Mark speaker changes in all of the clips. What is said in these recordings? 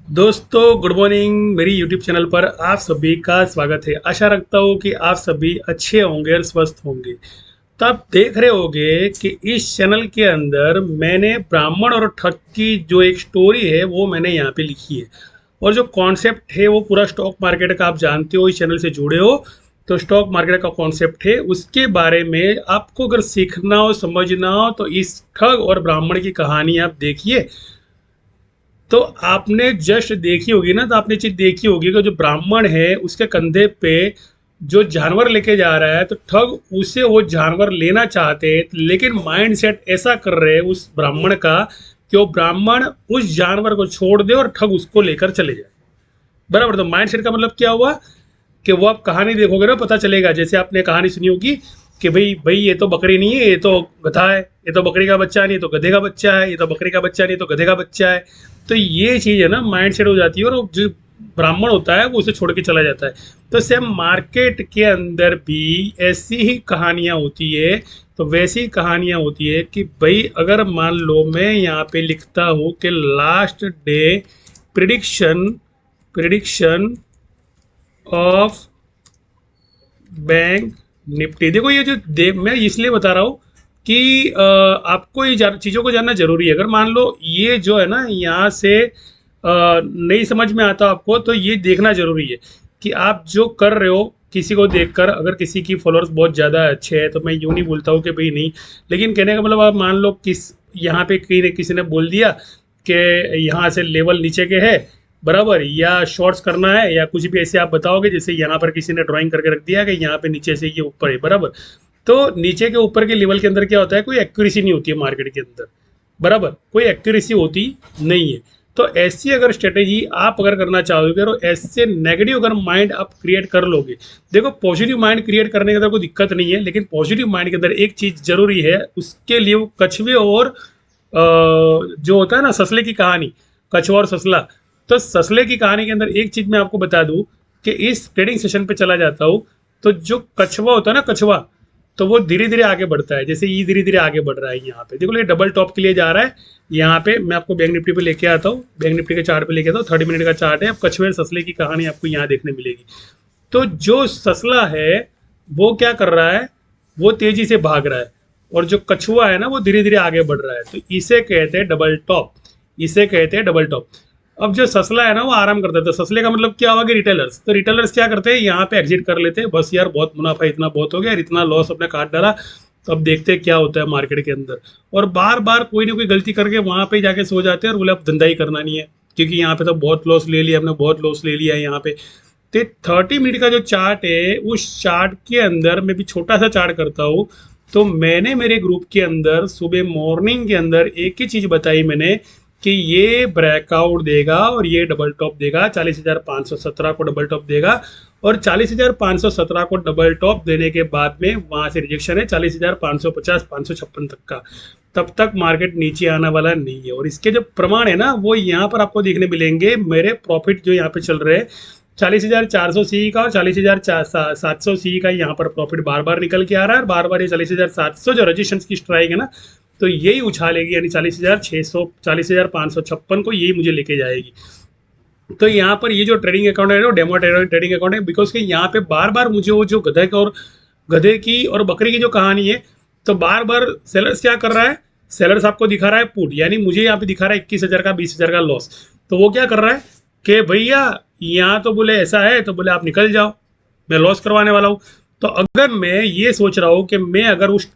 Speaker 1: दोस्तों good morning. मेरी YouTube channel पर आप सभी का स्वागत है। आशा रखता हूँ कि आप सभी अच्छे होंगे और स्वस्थ होंगे। तो आप देख रहे होंगे कि इस चैनल के अंदर मैंने ब्राह्मण और ठग की जो एक स्टोरी है वो मैंने यहाँ पे लिखी है। और जो कॉन्सेप्ट है वो पूरा स्टॉक मार्केट का, आप जानते हो, इस चैनल से जुड़े हो तो स्टॉक मार्केट का कॉन्सेप्ट है, उसके बारे में आपको अगर सीखना हो, समझना हो, तो इस ठग और ब्राह्मण की कहानी आप देखिए। तो आपने जस्ट देखी होगी ना, तो आपने चीज देखी होगी कि जो ब्राह्मण है उसके कंधे पे जो जानवर लेके जा रहा है, तो ठग उसे वो जानवर लेना चाहते हैं, लेकिन माइंड सेट ऐसा कर रहे हैं उस ब्राह्मण का कि वो ब्राह्मण उस जानवर को छोड़ दे और ठग उसको लेकर चले जाए। बराबर। तो माइंड सेट का मतलब क्या हुआ कि वो आप कहानी देखोगे ना, पता चलेगा। जैसे आपने कहानी सुनी होगी कि भाई भाई ये तो बकरी नहीं है, ये तो गधा है, ये तो बकरी का बच्चा नहीं, ये तो गधे का बच्चा है, ये तो बकरी का बच्चा नहीं, तो गधे का बच्चा है। तो ये चीज़ है ना, माइंड सेट हो जाती है और जो ब्राह्मण होता है वो उसे छोड़ के चला जाता है। तो सेम मार्केट के अंदर भी ऐसी ही कहानियां होती है। तो वैसी कहानियां होती है कि भाई अगर मान लो मैं यहाँ पे लिखता हूँ कि last day prediction prediction of bank Nifty. देखो ये जो मैं इसलिए बता रहा हूँ कि आपको ये चीज़ों को जानना जरूरी है। अगर मान लो ये जो है ना यहाँ से नहीं समझ में आता आपको, तो ये देखना जरूरी है कि आप जो कर रहे हो किसी को देखकर, अगर किसी की फॉलोअर्स बहुत ज़्यादा अच्छे हैं तो मैं यूँ नहीं बोलता हूँ कि भाई नहीं, लेकिन कहने का मतलब आप मान लो यहाँ पे किसी ने बोल दिया कि यहाँ से लेवल नीचे के है, बराबर, या शॉर्ट्स करना है या कुछ भी ऐसे आप बताओगे। जैसे यहाँ पर किसी ने ड्राइंग करके रख दिया कि यहाँ पे नीचे से ये ऊपर है, बराबर। तो नीचे के ऊपर के लेवल के अंदर क्या होता है, कोई एक्यूरेसी नहीं होती है मार्केट के अंदर, बराबर, कोई एक्यूरेसी होती नहीं है। तो ऐसी अगर स्ट्रेटेजी आप अगर करना चाहोगे और ऐसे नेगेटिव अगर माइंड आप क्रिएट कर लोगे, देखो पॉजिटिव माइंड क्रिएट करने के अंदर कोई दिक्कत नहीं है, लेकिन पॉजिटिव माइंड के अंदर एक चीज जरूरी है, उसके लिए वो कछुए और जो होता है ना ससले की कहानी, कछुआ और ससला। तो ससले की कहानी के अंदर एक चीज मैं आपको बता दूं कि इस ट्रेडिंग सेशन पे चला जाता हूँ, तो जो कछुआ होता है ना, कछुआ, तो वो धीरे धीरे आगे बढ़ता है। जैसे ये धीरे धीरे आगे बढ़ रहा है, यहाँ पे देखो ये डबल टॉप के लिए जा रहा है। यहाँ पे मैं आपको बैंक निफ्टी पे लेके आता हूँ, बैंक निफ्टी के चार्ट पे लेके आता हूँ, 30 मिनट का चार्ट है। अब कछुए और ससले की कहानी आपको यहाँ देखने मिलेगी। तो जो ससला है वो क्या कर रहा है, वो तेजी से भाग रहा है, और जो कछुआ है ना वो धीरे धीरे आगे बढ़ रहा है। तो इसे कहते हैं डबल टॉप, इसे कहते हैं डबल टॉप। अब जो ससला है ना वो आराम करता है। तो ससले का मतलब क्या होगा कि रिटेलर्स, तो रिटेलर्स क्या करते हैं, यहाँ पे एग्जिट कर लेते हैं, बस यार बहुत मुनाफा, इतना बहुत हो गया, इतना लॉस अपने काट डाला। तो अब देखते हैं क्या होता है मार्केट के अंदर। और बार बार कोई ना कोई गलती करके वहां पे जाके सो जाते हैं और बोले अब धंधा ही करना नहीं है, क्योंकि यहाँ पे तो बहुत लॉस ले लिया हमने, बहुत लॉस ले लिया है यहाँ पे। तो 30 मिनट का जो चार्ट है, उस चार्ट के अंदर मैं भी छोटा सा चार्ट करता हूँ। तो मैंने मेरे ग्रुप के अंदर सुबह मॉर्निंग के अंदर एक ही चीज बताई मैंने कि ये ब्रेकआउट देगा और ये डबल टॉप देगा, 40,517 को डबल टॉप देगा, और 40,517 को डबल टॉप देने के बाद में वहां से रिजेक्शन है 40,550 556 तक का। तब तक मार्केट नीचे आने वाला नहीं है। और इसके जो प्रमाण है ना वो यहाँ पर आपको देखने मिलेंगे। मेरे प्रॉफिट जो यहाँ पे चल रहे हैं 40,400 सी का और 40,700 सी का, यहाँ पर प्रॉफिट बार बार निकल के आ रहा है। और बार बार ये 40,700 जो रजिस्ट्रेशन की स्ट्राइक है ना, तो यही उछालेगी, यानी 40,600 40,556 को यही मुझे लेके जाएगी। तो यहाँ पर ये जो ट्रेडिंग अकाउंट है, डेमो ट्रेडिंग अकाउंट है, बिकॉज कि यहाँ पे बार बार मुझे वो जो गधे की और बकरी की जो कहानी है, तो बार बार सेलर्स क्या कर रहा है, सेलर्स आपको दिखा रहा है पुट, यानी मुझे यहाँ पे दिखा रहा है 21,000 का 20,000 का लॉस। तो वो क्या कर रहा है कि भैया यहाँ तो बोले ऐसा है, तो बोले आप निकल जाओ, मैं लॉस करवाने वाला हूँ। तो अगर मैं ये सोच रहा हूँ कि मैं अगर उस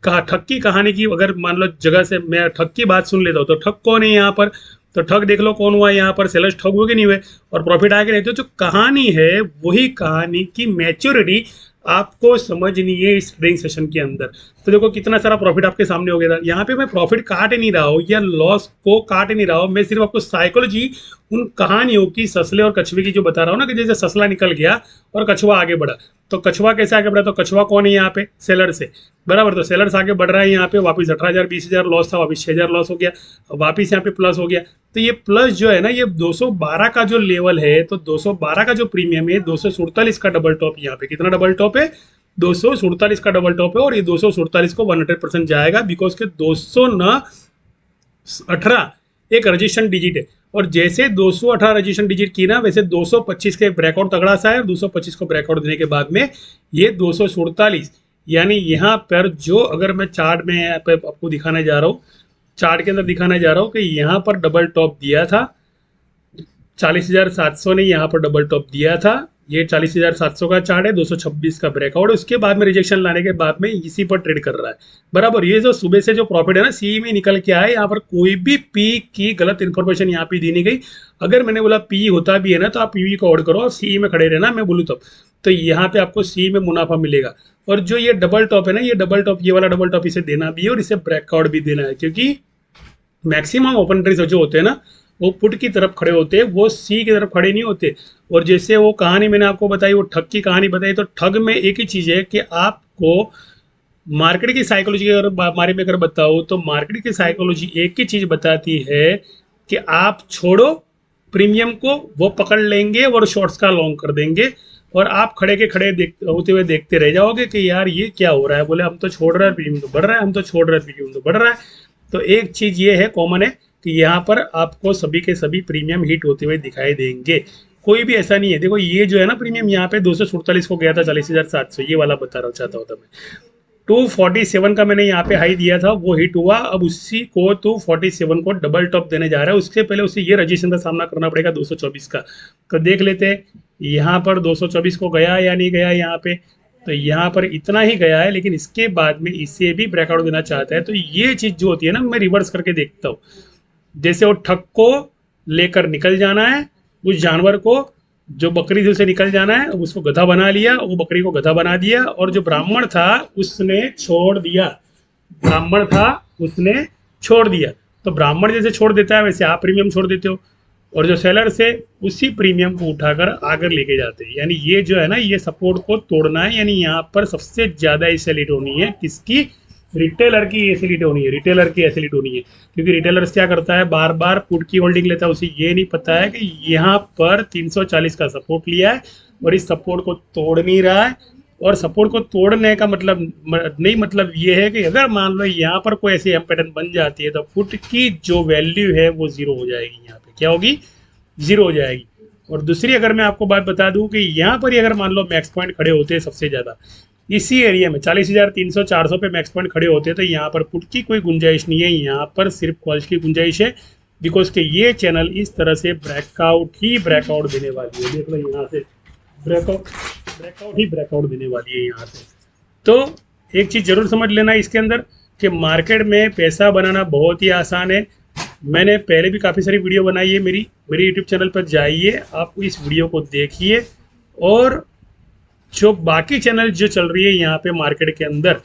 Speaker 1: ठग की कहानी की, अगर मान लो जगह से मैं ठग की बात सुन लेता हूँ, तो ठग कौन है यहाँ पर, तो ठग देख लो कौन हुआ यहाँ पर, सेलर्स ठग हुए कि नहीं हुए, और प्रॉफिट आगे नहीं। तो जो कहानी है वही कहानी की मैच्योरिटी आपको समझनी है इस ट्रेडिंग सेशन के अंदर। तो देखो कितना सारा प्रॉफिट आपके सामने हो गया था। यहाँ पे मैं प्रॉफिट काट नहीं रहा हूँ या लॉस को काट नहीं रहा हूँ, मैं सिर्फ आपको साइकोलॉजी उन कहानियों की, ससले और कछुए की जो बता रहा हूँ ना, कि जैसे ससला निकल गया और कछुआ आगे बढ़ा। तो कछुआ कैसे आगे बढ़ा, तो कछुआ कौन है यहाँ पे, सेलर से, बराबर। तो सेलर्स आगे बढ़ रहा है, यहाँ पे वापस 18,000 20,000 लॉस था, वापस 6,000 लॉस हो गया, वापस यहाँ पे प्लस हो गया। तो ये प्लस जो है ना, ये 212 का जो लेवल है, तो 212 का जो प्रीमियम है, 247 का डबल टॉप, यहाँ पे कितना डबल टॉप है, 247 का डबल टॉप है। और ये 247 को 100% जाएगा, बिकॉज के 200 न 18 एक रजिस्ट्रेशन डिजिट है। और जैसे 218 रजिस्ट्रेशन डिजिट की ना, वैसे 225 के ब्रेकआउट तगड़ा सा है, 225 को ब्रेकआउट देने के बाद में ये 247, यानी यहाँ पर जो, अगर मैं चार्ट में यहाँ पे आपको दिखाने जा रहा हूँ, चार्ट के अंदर दिखाने जा रहा हूँ कि यहाँ पर डबल टॉप दिया था 40,700 ने, यहाँ पर डबल टॉप दिया था। ये 40,700 का चार्ट है, 226 का ब्रेकआउट, उसके बाद में रिजेक्शन लाने के बाद में इसी पर ट्रेड कर रहा है बराबर। ये जो सुबह से जो प्रॉफिट है ना सी में निकल के आए, यहाँ पर कोई भी पी की गलत इन्फॉर्मेशन यहाँ पे दी नहीं गई। अगर मैंने बोला पी होता भी है ना तो आप पीवी को ऑर्डर करो और सी में खड़े रहना, मैं बोलूँ तब तो यहाँ पे आपको सी में मुनाफा मिलेगा। और जो ये डबल टॉप है ना, ये डबल टॉप, ये वाला डबल टॉप इसे देना भी है और इसे ब्रेकआउट भी देना है, क्योंकि मैक्सिमम ओपन इंटरेस्ट जो होते हैं ना वो पुट की तरफ खड़े होते हैं, वो सी की तरफ खड़े नहीं होते। और जैसे वो कहानी मैंने आपको बताई, वो ठग की कहानी बताई, तो ठग में एक ही चीज़ है कि आपको मार्केट की साइकोलॉजी के बारे में अगर बताओ तो मार्केट की साइकोलॉजी एक ही चीज़ बताती है कि आप छोड़ो प्रीमियम को, वो पकड़ लेंगे और शॉर्ट्स का लॉन्ग कर देंगे, और आप खड़े के खड़े होते हुए देखते रह जाओगे कि यार ये क्या हो रहा है, बोले हम तो छोड़ रहे हैं प्रीमियम तो बढ़ रहा है, हम तो छोड़ रहे हैं प्रीमियम तो बढ़ रहा है। तो एक चीज़ ये है कॉमन है कि यहाँ पर आपको सभी के सभी प्रीमियम हिट होते हुए दिखाई देंगे, कोई भी ऐसा नहीं है। देखो ये जो है ना प्रीमियम यहाँ पे 247 को गया था 40,700, ये वाला बता रहा चाहता होता मैं। 247 का मैंने यहाँ पे हाई दिया था, वो हिट हुआ, अब उसी को 247 को डबल टॉप देने जा रहा है। उसके पहले उसे ये रजिस्ट्रेशन का सामना करना पड़ेगा 224 का। तो देख लेते हैं यहाँ पर 224 को गया या नहीं गया यहाँ पे, तो यहाँ पर इतना ही गया है, लेकिन इसके बाद में इसे भी ब्रेकआउट देना चाहता है। तो ये चीज़ जो होती है ना, मैं रिवर्स करके देखता हूँ, जैसे वो ठग को लेकर निकल जाना है, उस जानवर को जो बकरी से उसे निकल जाना है, उसको गधा बना लिया, वो बकरी को गधा बना दिया, और जो ब्राह्मण था उसने छोड़ दिया, ब्राह्मण था उसने छोड़ दिया। तो ब्राह्मण जैसे छोड़ देता है वैसे आप प्रीमियम छोड़ देते हो, और जो सेलर से उसी प्रीमियम को उठाकर आगे लेके जाते हैं। यानी ये जो है ना, ये सपोर्ट को तोड़ना है, यानी यहाँ पर सबसे ज़्यादा एसेलिट होनी है किसकी, रिटेलर की एसेलिट होनी है, रिटेलर की एसेलिट होनी है। क्योंकि रिटेलर क्या करता है, बार बार पुट की होल्डिंग लेता है, उसे ये नहीं पता है कि यहाँ पर 340 का सपोर्ट लिया है और इस सपोर्ट को तोड़ नहीं रहा है। और सपोर्ट को तोड़ने का मतलब ये है कि अगर मान लो यहाँ पर कोई ऐसी एम पैटर्न बन जाती है तो पुट की जो वैल्यू है वो जीरो हो जाएगी, यहाँ पे क्या होगी, जीरो हो जाएगी। और दूसरी अगर मैं आपको बात बता दूं कि यहाँ पर ही अगर मान लो मैक्स पॉइंट खड़े होते हैं सबसे ज़्यादा इसी एरिया में 40,300 400 पे मैक्स पॉइंट खड़े होते हैं, तो यहाँ पर पुट की कोई गुंजाइश नहीं है, यहाँ पर सिर्फ कॉल्स की गुंजाइश है। बिकॉज के ये चैनल इस तरह से ब्रेकआउट देने वाली है, देख लो यहाँ से ब्रेकआउट देने वाली है यहाँ से। तो एक चीज़ जरूर समझ लेना इसके अंदर कि मार्केट में पैसा बनाना बहुत ही आसान है। मैंने पहले भी काफ़ी सारी वीडियो बनाई है, मेरी यूट्यूब चैनल पर जाइए, आप इस वीडियो को देखिए, और जो बाकी चैनल जो चल रही है यहाँ पे मार्केट के अंदर,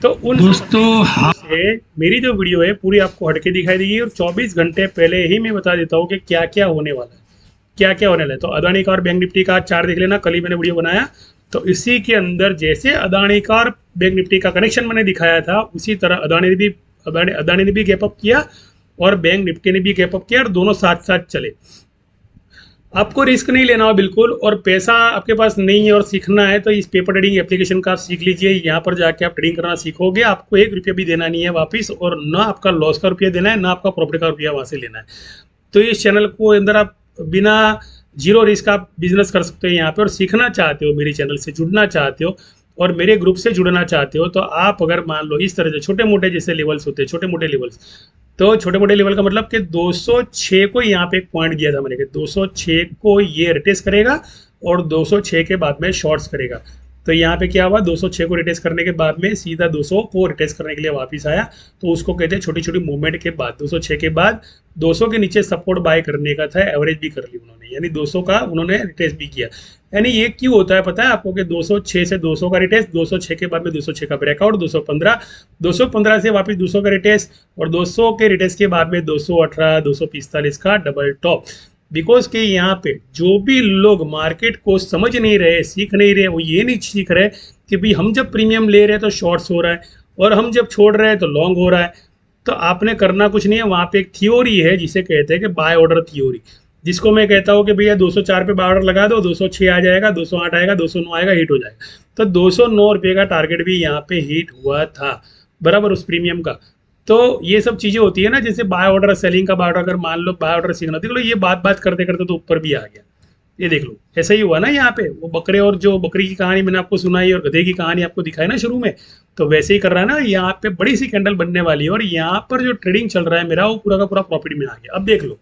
Speaker 1: तो उन दोस्तों से मेरी जो वीडियो है पूरी आपको हटके दिखाई देगी, और 24 घंटे पहले ही मैं बता देता हूँ कि क्या क्या होने वाला है, क्या क्या होने वाला है। तो अदानी का और बैंक निफ्टी का चार्ट देख लेना, कल ही मैंने वीडियो बनाया, तो इसी के अंदर जैसे अदानी का और बैंक निफ्टी का कनेक्शन मैंने दिखाया था, उसी तरह अदानी ने भी गैप अप किया और बैंक निफ्टी ने भी गैप अप किया, और दोनों साथ साथ चले। आपको रिस्क नहीं लेना हो बिल्कुल, और पैसा आपके पास नहीं है और सीखना है तो इस पेपर ट्रेडिंग एप्लीकेशन का आप सीख लीजिए। यहाँ पर जाके आप ट्रेडिंग करना सीखोगे, आपको 1 रुपया भी देना नहीं है वापस, और ना आपका लॉस का रुपया देना है, ना आपका प्रॉफिट का रुपया वहाँ से लेना है। तो इस चैनल को अंदर आप बिना जीरो रिस्क आप बिजनेस कर सकते हो यहाँ पे, और सीखना चाहते हो, मेरे चैनल से जुड़ना चाहते हो और मेरे ग्रुप से जुड़ना चाहते हो, तो आप अगर मान लो इस तरह से छोटे मोटे जैसे लेवल्स होते हैं, छोटे मोटे लेवल्स, तो छोटे मोटे लेवल का मतलब कि 206 को यहाँ पे एक पॉइंट दिया था मैंने कि 206 को ये रिटेस्ट करेगा और 206 के बाद में शॉर्ट्स करेगा। तो यहाँ पे क्या हुआ, 206 को रिटेस्ट करने के बाद में सीधा 200 को रिटेस्ट करने के लिए वापस आया, तो उसको कहते हैं छोटी छोटी मूवमेंट के बाद 206 के बाद 200 के नीचे सपोर्ट बाय करने का था, एवरेज भी कर ली उन्होंने, यानी 200 का उन्होंने रिटेस्ट भी किया। यानी ये क्यों होता है पता है आपको कि 206 से 200 का रिटेस्ट, 206 के बाद में 206 का ब्रेकआउट, 215 से वापस 200 का रिटेस्ट, और 200 के रिटेस्ट के बाद में 218 245 का डबल टॉप। बिकॉज कि यहाँ पे जो भी लोग मार्केट को समझ नहीं रहे, सीख नहीं रहे, वो ये नहीं सीख रहे कि भाई हम जब प्रीमियम ले रहे हैं तो शॉर्ट्स हो रहा है और हम जब छोड़ रहे हैं तो लॉन्ग हो रहा है। तो आपने करना कुछ नहीं है, वहाँ पे एक थ्योरी है जिसे कहते हैं कि बाय ऑर्डर थ्योरी, जिसको मैं कहता हूँ कि भैया 204 पे बाय ऑर्डर लगा दो, 206 आ जाएगा, 208 आएगा, 209 आएगा, हिट हो जाएगा। तो 209 रुपये का टारगेट भी यहाँ पे हिट हुआ था बराबर उस प्रीमियम का। तो ये सब चीज़ें होती है ना, जैसे बाय ऑर्डर सेलिंग का बाय ऑर्डर, अगर मान लो बाय ऑर्डर सीखना, देख लो ये बात करते करते तो ऊपर भी आ गया। ये देख लो ऐसा ही हुआ ना यहाँ पे, वो बकरे और जो बकरी की कहानी मैंने आपको सुनाई और गधे की कहानी आपको दिखाई ना शुरू में, तो वैसे ही कर रहा है ना, यहाँ पे बड़ी सी कैंडल बनने वाली है और यहाँ पर जो ट्रेडिंग चल रहा है मेरा, वो पूरा का पूरा प्रॉफिट में आ गया। अब देख लो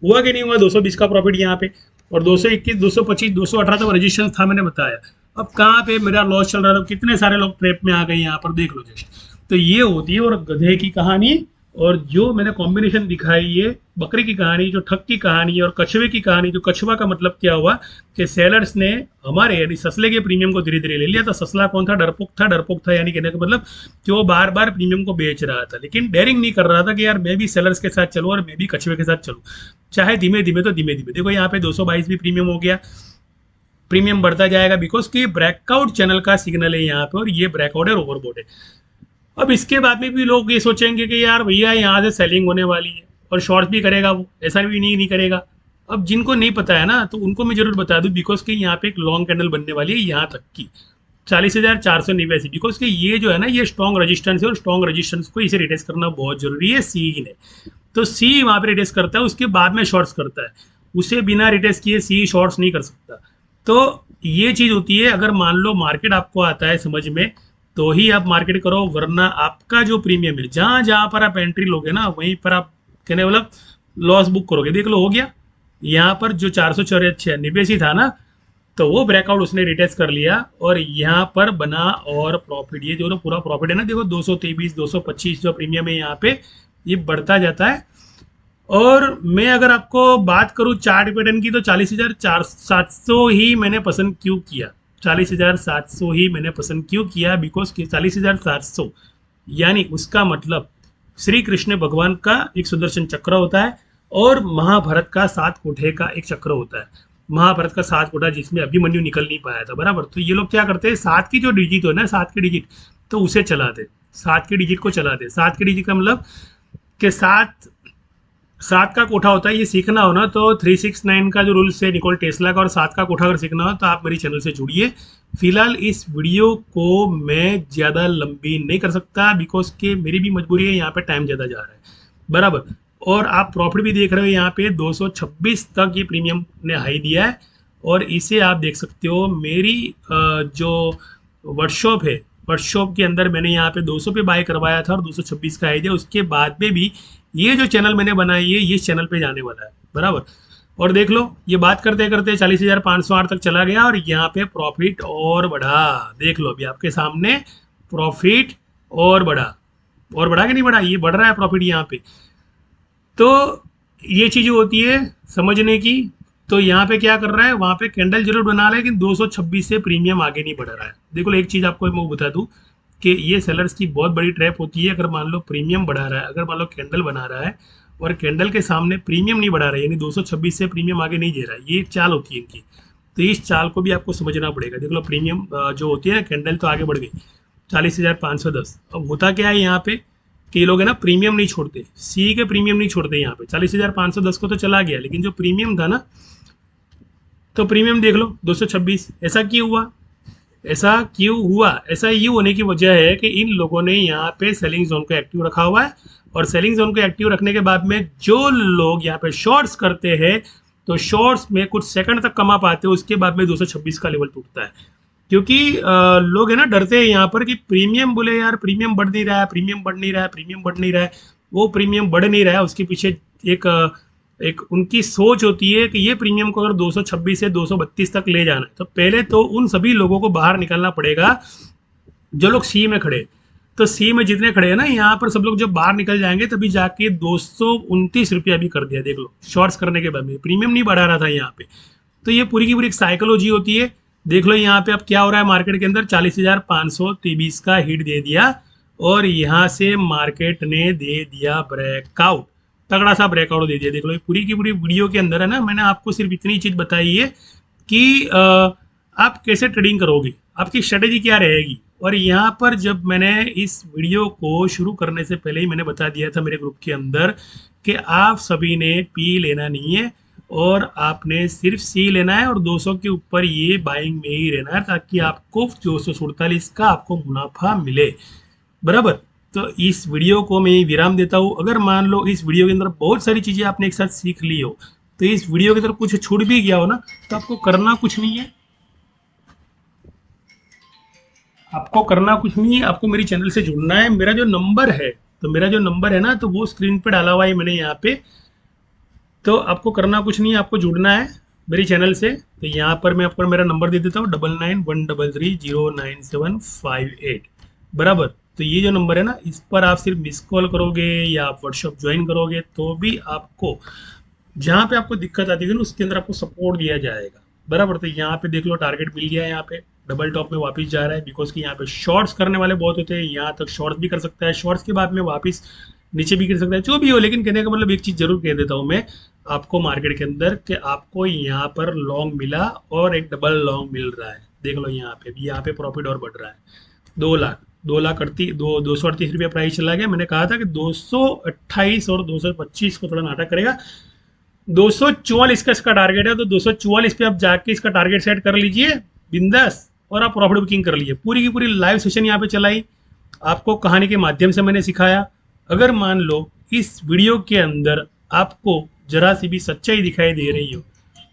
Speaker 1: हुआ कि नहीं हुआ, 220 का प्रॉफिट यहाँ पे, और 221, 225, 218 तक रजिस्ट्रेशन था मैंने बताया। अब कहाँ पे मेरा लॉस चल रहा था, कितने सारे लोग ट्रैप में आ गए यहाँ पर, देख लो जस्ट। तो ये होती है और गधे की कहानी, और जो मैंने कॉम्बिनेशन दिखाई है बकरी की कहानी, जो ठग की कहानी है, और कछुए की कहानी। जो कछुआ का मतलब क्या हुआ कि सेलर्स ने हमारे यानी ससले के प्रीमियम को धीरे धीरे ले लिया था। ससला कौन था? डरपोक था, यानी कहने का मतलब कि वो बार बार प्रीमियम को बेच रहा था, लेकिन डेयरिंग नहीं कर रहा था कि यार मैं भी सेलर्स के साथ चलूँ और मैं भी कछुए के साथ चलूँ, चाहे धीमे धीमे तो धीमे धीमे। देखो यहाँ पे 222 भी प्रीमियम हो गया, प्रीमियम बढ़ता जाएगा, बिकॉज कि ब्रेकआउट चैनल का सिग्नल है यहाँ पे, और ये ब्रेकआउट है, ओवरबोट है। अब इसके बाद में भी लोग ये सोचेंगे कि यार भैया यहाँ से सेलिंग होने वाली है, और शॉर्ट भी करेगा वो, ऐसा भी नहीं करेगा। अब जिनको नहीं पता है ना, तो उनको मैं जरूर बता दूं, बिकॉज कि यहाँ पे एक लॉन्ग कैंडल बनने वाली है यहाँ तक की 40,489, बिकॉज कि ये जो है ना, ये स्ट्रॉन्ग रेजिस्टेंस है, और स्ट्रॉन्ग रेजिस्टेंस को इसे रिटेस्ट करना बहुत जरूरी है सी ने। तो सी वहाँ पे रिटेस्ट करता है, उसके बाद में शॉर्ट्स करता है, उसे बिना रिटेस्ट किए सी शॉर्ट्स नहीं कर सकता। तो ये चीज़ होती है, अगर मान लो मार्केट आपको आता है समझ में, तो ही आप मार्केट करो, वरना आपका जो प्रीमियम है, जहां जहां पर आप एंट्री लोगे ना, वहीं पर आप कहने मतलब लॉस बुक करोगे। देख लो हो गया यहाँ पर, जो 496 था ना, तो वो ब्रेकआउट उसने रिटेस्ट कर लिया, और यहाँ पर बना और प्रॉफिट, ये जो पूरा प्रॉफिट है ना, देखो 223, 225 जो प्रीमियम है यहाँ पे, ये बढ़ता जाता है। और मैं अगर आपको बात करूं चार्ट पैटर्न की, तो 40,700 ही मैंने पसंद क्यों किया, 40,700 ही मैंने पसंद क्यों किया, बिकॉज 40,700 यानी उसका मतलब श्री कृष्ण भगवान का एक सुदर्शन चक्र होता है, और महाभारत का 7 कोठे का एक चक्र होता है। महाभारत का 7 कोठा जिसमें अभिमन्यु निकल नहीं पाया था, बराबर। तो ये लोग क्या करते हैं, 7 की जो डिजिट हो ना, 7 की डिजिट, तो उसे चलाते, 7 की डिजिट को चलाते। 7 की डिजिट का मतलब कि 7 का कोठा होता है। ये सीखना हो ना, तो 369 का जो रूल्स है निकोल टेस्ला का, और 7 का कोठा अगर सीखना हो तो आप मेरी चैनल से जुड़िए। फिलहाल इस वीडियो को मैं ज़्यादा लंबी नहीं कर सकता, बिकॉज के मेरी भी मजबूरी है, यहाँ पे टाइम ज़्यादा जा रहा है, बराबर। और आप प्रॉफिट भी देख रहे हो, यहाँ पे 226 तक ये प्रीमियम ने हाई दिया है, और इसे आप देख सकते हो। मेरी जो वर्कशॉप है, वर्कशॉप के अंदर मैंने यहाँ पे 200 पे बाय करवाया था और 226 का हाई दिया। उसके बाद में भी ये जो चैनल मैंने बनाई है, ये चैनल पे जाने वाला है, बराबर। और देख लो ये बात करते करते 40,508 तक चला गया, और यहाँ पे प्रॉफिट और बढ़ा। देख लो अभी आपके सामने प्रॉफिट और बढ़ा कि नहीं बढ़ा, ये बढ़ रहा है प्रॉफिट यहाँ पे। तो ये चीज़ होती है समझने की। तो यहाँ पे क्या कर रहा है, वहाँ पे कैंडल जरूर बना रहा है, लेकिन 226 से प्रीमियम आगे नहीं बढ़ रहा है। देखो एक चीज़ आपको मैं बता दूँ कि ये सेलर्स की बहुत बड़ी ट्रैप होती है। अगर मान लो प्रीमियम बढ़ा रहा है, अगर मान लो कैंडल बना रहा है और कैंडल के सामने प्रीमियम नहीं बढ़ा रहा है, यानी 226 से प्रीमियम आगे नहीं दे रहा है, ये चाल होती है इनकी। तो इस चाल को भी आपको समझना पड़ेगा। देख लो प्रीमियम जो होती है ना, कैंडल तो आगे बढ़ गई 40,510। अब होता क्या है यहाँ पे कि ये लोग है ना प्रीमियम नहीं छोड़ते, सी के प्रीमियम नहीं छोड़ते। यहाँ पे 40,510 को तो चला गया, लेकिन जो प्रीमियम था ना, तो प्रीमियम देख लो 226। ऐसा क्यों हुआ, ऐसा ये होने की वजह है कि इन लोगों ने यहाँ पे सेलिंग जोन को एक्टिव रखा हुआ है, और सेलिंग जोन को एक्टिव रखने के बाद में जो लोग यहाँ पे शॉर्ट्स करते हैं, तो शॉर्ट्स में कुछ सेकंड तक कमा पाते हैं, उसके बाद में 226 का लेवल टूटता है। क्योंकि लोग है ना डरते हैं यहाँ पर कि प्रीमियम, बोले यार प्रीमियम बढ़ नहीं रहा है, प्रीमियम बढ़ नहीं रहा है, प्रीमियम बढ़ नहीं रहा है। वो प्रीमियम बढ़ नहीं रहा है, उसके पीछे एक उनकी सोच होती है कि ये प्रीमियम को अगर 226 से 232 तक ले जाना है, तो पहले तो उन सभी लोगों को बाहर निकलना पड़ेगा जो लोग सी में खड़े। तो सी में जितने खड़े हैं ना, यहाँ पर सब लोग जब बाहर निकल जाएंगे तभी जाके 229 रुपया भी कर दिया। देख लो शॉर्ट्स करने के बाद में प्रीमियम नहीं बढ़ा रहा था यहाँ पे। तो ये पूरी की पूरी एक साइकोलॉजी होती है। देख लो यहाँ पे अब क्या हो रहा है, मार्केट के अंदर 40,523 का हिट दे दिया, और यहाँ से मार्केट ने दे दिया ब्रेकआउट, तगड़ा सा ब्रेकआउट दे दिया। देख लो पूरी की पूरी वीडियो के अंदर है ना, मैंने आपको सिर्फ इतनी चीज बताई है कि आप कैसे ट्रेडिंग करोगे, आपकी स्ट्रेटेजी क्या रहेगी। और यहाँ पर जब मैंने इस वीडियो को शुरू करने से पहले ही मैंने बता दिया था मेरे ग्रुप के अंदर कि आप सभी ने पी लेना नहीं है, और आपने सिर्फ सी लेना है, और 200 के ऊपर ये बाइंग में ही रहना है, ताकि आपको 247 का आपको मुनाफा मिले, बराबर। तो इस वीडियो को मैं विराम देता हूँ। अगर मान लो इस वीडियो के अंदर बहुत सारी चीज़ें आपने एक साथ सीख ली हो, तो इस वीडियो के अंदर कुछ छूट भी गया हो ना, तो आपको करना कुछ नहीं है, आपको करना कुछ नहीं है, आपको मेरी चैनल से जुड़ना है। मेरा जो नंबर है, तो मेरा जो नंबर है ना, तो वो स्क्रीन पे डाला हुआ है मैंने यहाँ पे। तो आपको करना कुछ नहीं है, आपको जुड़ना है मेरी चैनल से। तो यहाँ पर मैं आपको मेरा नंबर दे देता हूँ 9913309758 बराबर। तो ये जो नंबर है ना, इस पर आप सिर्फ मिस कॉल करोगे या आप व्हाट्सअप ज्वाइन करोगे, तो भी आपको जहाँ पे आपको दिक्कत आती है ना, उसके अंदर आपको सपोर्ट दिया जाएगा बराबर। तो यहाँ पे देख लो टारगेट मिल गया है, यहाँ पे डबल टॉप में वापस जा रहा है, बिकॉज कि यहाँ पे शॉर्ट्स करने वाले बहुत होते हैं। यहाँ तक शॉर्ट्स भी कर सकता है, शॉर्ट्स के बाद में वापस नीचे भी गिर सकता है, जो भी हो। लेकिन कहने का मतलब एक चीज़ जरूर कह देता हूँ मैं आपको मार्केट के अंदर, कि आपको यहाँ पर लॉन्ग मिला और एक डबल लॉन्ग मिल रहा है। देख लो यहाँ पे भी, यहाँ पे प्रॉफिट और बढ़ रहा है। 2 लाख 238 रुपया प्राइस चला गया। मैंने कहा था कि 228 और 225 को थोड़ा नाटक करेगा। 244 का इसका टारगेट है, तो 244 पे आप जाके इसका टारगेट सेट कर लीजिए बिंदास, और आप प्रॉफिट बुकिंग कर लीजिए। पूरी की पूरी लाइव सेशन यहाँ पे चलाई, आपको कहानी के माध्यम से मैंने सिखाया। अगर मान लो इस वीडियो के अंदर आपको जरा सी भी सच्चाई दिखाई दे रही हो,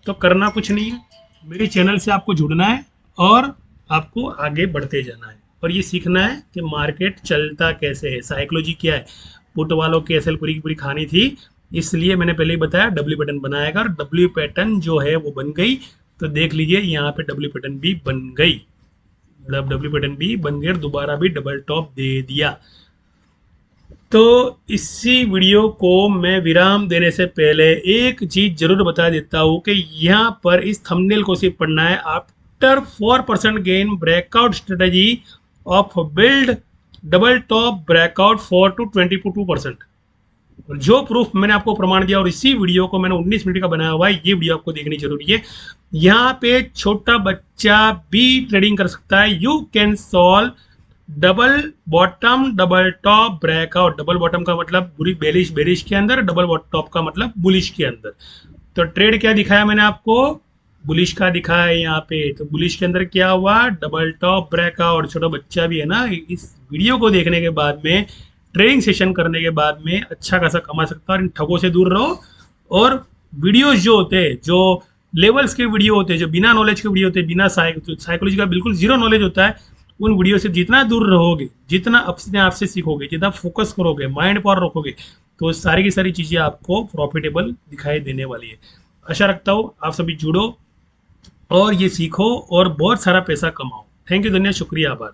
Speaker 1: तो करना कुछ नहीं है, मेरे चैनल से आपको जुड़ना है और आपको आगे बढ़ते जाना है, और ये सीखना है कि मार्केट चलता कैसे है, साइकोलॉजी क्या है। पुट वालों की एसएल पूरी की पूरी खानी थी, इसलिए मैंने पहले ही बताया डब्ल्यू पैटर्न बनाएगा, और डब्ल्यू पैटर्न जो है वो बन गई। तो देख लीजिए यहाँ पे डब्ल्यू पैटर्न भी बन गई, डब्ल्यू पैटर्न भी बन गई, दोबारा भी डबल टॉप दे दिया। तो इसी वीडियो को मैं विराम देने से पहले एक चीज जरूर बता देता हूँ कि यहाँ पर इस थंबनेल को सिर्फ पढ़ना है। After 4% gain breakout strategy of build double top breakout 4 to 22%। और जो प्रूफ मैंने आपको प्रमाण दिया, और इसी वीडियो को मैंने 19 मिनट का बनाया हुआ है, ये वीडियो आपको देखनी जरूरी है। यहाँ पे छोटा बच्चा भी ट्रेडिंग कर सकता है। You can solve double bottom double top breakout. Double bottom का मतलब बुरी बेरिश, बेरिश के अंदर, डबल टॉप का मतलब बुलिश के अंदर। तो ट्रेड क्या दिखाया मैंने आपको, बुलिश का दिखाया है यहाँ पे। तो बुलिश के अंदर क्या हुआ, डबल टॉप ब्रेकआउट। छोटा बच्चा भी है ना, इस वीडियो को देखने के बाद में, ट्रेडिंग सेशन करने के बाद में अच्छा खासा कमा सकता है। और इन ठगों से दूर रहो। और वीडियोज जो होते हैं, जो लेवल्स के वीडियो होते हैं, जो बिना नॉलेज के वीडियो होते हैं, बिना साइकोलॉजी का बिल्कुल जीरो नॉलेज होता है, उन वीडियो से जितना दूर रहोगे, जितना अपने आप से सीखोगे, जितना फोकस करोगे, माइंड पावर रखोगे, तो सारी की सारी चीज़ें आपको प्रॉफिटेबल दिखाई देने वाली है। आशा रखता हूँ आप सभी जुड़ो और ये सीखो और बहुत सारा पैसा कमाओ। थैंक यू, धन्यवाद, शुक्रिया, आभार।